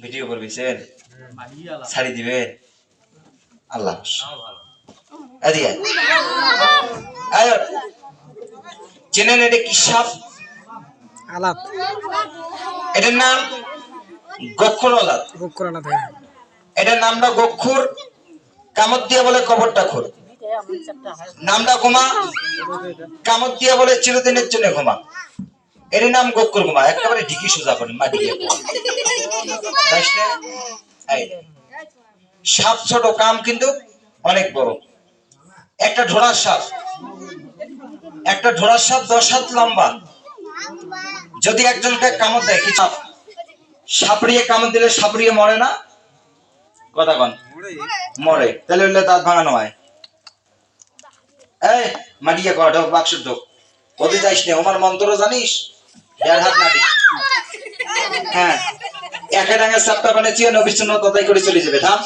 video করবেন ছাড়ি দিবেন আল্লাহ এদিকে আয় চেনেন এটা কি সাপ আলাপ এটার নাম গক্ষুর আলাপ এটার নামটা গক্ষুর কামত দিয়ে বলে কবরটা খুর নামটা ঘুমা কামত দিয়ে বলে চিরদিনের জন্য ঘুমা এর নাম গক্ষুর ঘুমা একেবারে ঢিকি সোজা করেন মাটি দিয়ে সাপ ছোট কাম কিন্তু অনেক বড় একটা ঢোড়ার সাপ 10 হাত লম্বা যদি একজনকে কামড় দেয় কি সাপড়িয়ে কামড় দিলে সাপড়িয়ে মরে না কথা কন মরে তাহলে হইলে দাঁত ভাঙানো হয় এই মাটিয়ে কর ঢোক বাক্স ঢোক ওদের যাইস নে আমার মন্ত্র জানিস 1.5 হাত মাটি হ্যাঁ একে ডাঙের সাপটা বানিয়েছি নবী সুন্নাত আদায় করে চলে যাবে থাম